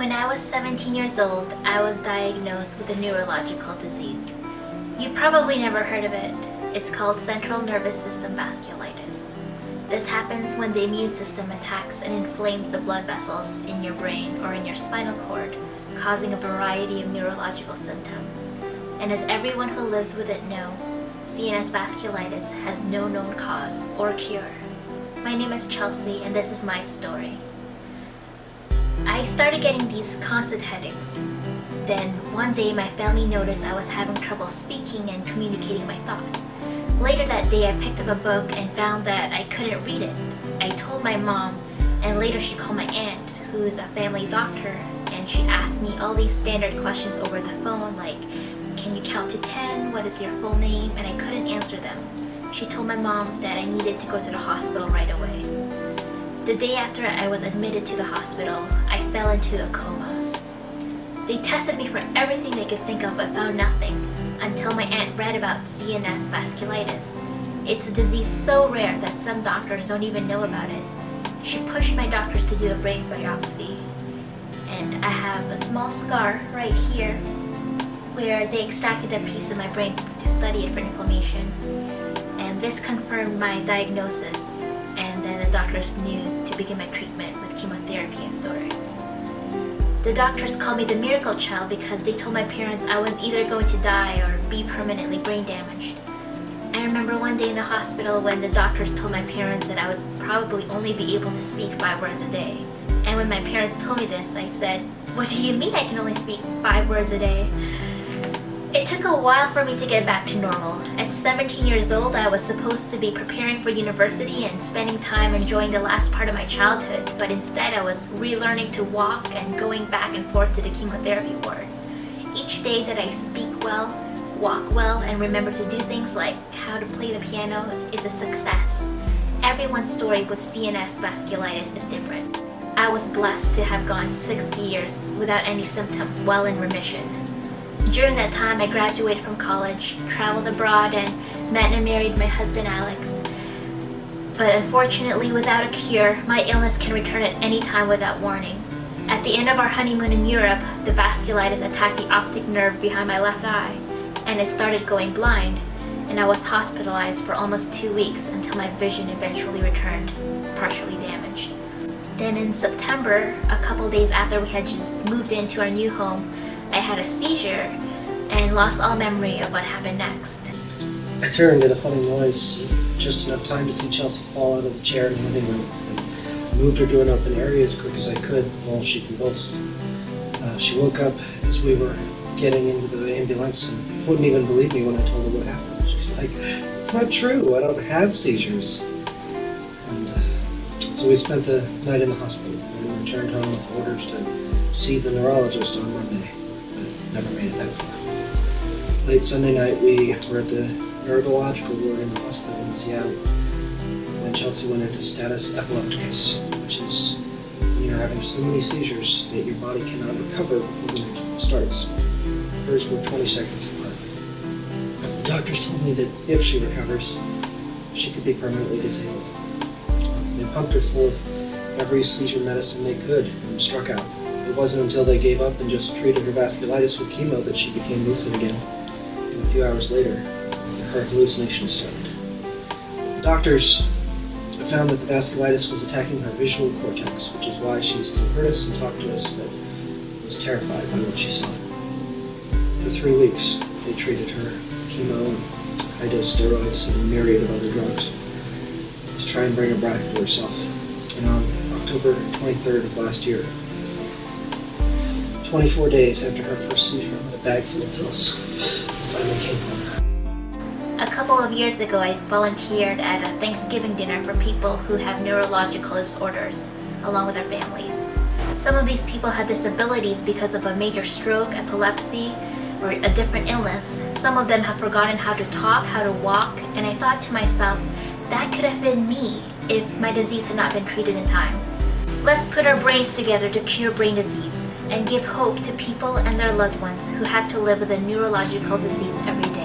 When I was 17 years old, I was diagnosed with a neurological disease. You probably never heard of it. It's called central nervous system vasculitis. This happens when the immune system attacks and inflames the blood vessels in your brain or in your spinal cord, causing a variety of neurological symptoms. And as everyone who lives with it know, CNS vasculitis has no known cause or cure. My name is Chelsea, and this is my story. I started getting these constant headaches. Then one day my family noticed I was having trouble speaking and communicating my thoughts. Later that day I picked up a book and found that I couldn't read it. I told my mom, and later she called my aunt, who is a family doctor, and she asked me all these standard questions over the phone like, can you count to 10? What is your full name? And I couldn't answer them. She told my mom that I needed to go to the hospital right away. The day after I was admitted to the hospital, I fell into a coma. They tested me for everything they could think of but found nothing until my aunt read about CNS vasculitis. It's a disease so rare that some doctors don't even know about it. She pushed my doctors to do a brain biopsy, and I have a small scar right here where they extracted a piece of my brain to study it for inflammation. And this confirmed my diagnosis, and then the doctors knew to begin my treatment with chemotherapy and steroids. The doctors called me the miracle child because they told my parents I was either going to die or be permanently brain damaged. I remember one day in the hospital when the doctors told my parents that I would probably only be able to speak 5 words a day. And when my parents told me this, I said, "What do you mean I can only speak 5 words a day?" It took a while for me to get back to normal. At 17 years old, I was supposed to be preparing for university and spending time enjoying the last part of my childhood, but instead I was relearning to walk and going back and forth to the chemotherapy ward. Each day that I speak well, walk well, and remember to do things like how to play the piano is a success. Everyone's story with CNS vasculitis is different. I was blessed to have gone 6 years without any symptoms while in remission. During that time, I graduated from college, traveled abroad, and met and married my husband Alex. But unfortunately, without a cure, my illness can return at any time without warning. At the end of our honeymoon in Europe, the vasculitis attacked the optic nerve behind my left eye, and it started going blind, and I was hospitalized for almost 2 weeks until my vision eventually returned, partially damaged. Then in September, a couple days after we had just moved into our new home, I had a seizure and lost all memory of what happened next. I turned at a funny noise, just enough time to see Chelsea fall out of the chair in the living room, and moved her to an open area as quick as I could while she convulsed. She woke up as we were getting into the ambulance and wouldn't even believe me when I told her what happened. She's like, "It's not true, I don't have seizures." And so we spent the night in the hospital and returned home with orders to see the neurologist on Monday. Never made it that far. Late Sunday night, we were at the neurological ward in the hospital in Seattle when Chelsea went into status epilepticus, which is when you're having so many seizures that your body cannot recover before the next one starts. Hers were 20 seconds apart. The doctors told me that if she recovers, she could be permanently disabled. They pumped her full of every seizure medicine they could and struck out. It wasn't until they gave up and just treated her vasculitis with chemo that she became lucid again. And a few hours later, her hallucinations started. The doctors found that the vasculitis was attacking her visual cortex, which is why she still heard us and talked to us, but was terrified by what she saw. For 3 weeks, they treated her with chemo and high-dose steroids and a myriad of other drugs to try and bring her back to herself. And on October 23rd of last year, 24 days after her first seizure with a bag full of pills, finally came home. A couple of years ago, I volunteered at a Thanksgiving dinner for people who have neurological disorders, along with their families. Some of these people have disabilities because of a major stroke, epilepsy, or a different illness. Some of them have forgotten how to talk, how to walk, and I thought to myself, that could have been me if my disease had not been treated in time. Let's put our brains together to cure brain disease and give hope to people and their loved ones who have to live with a neurological disease every day.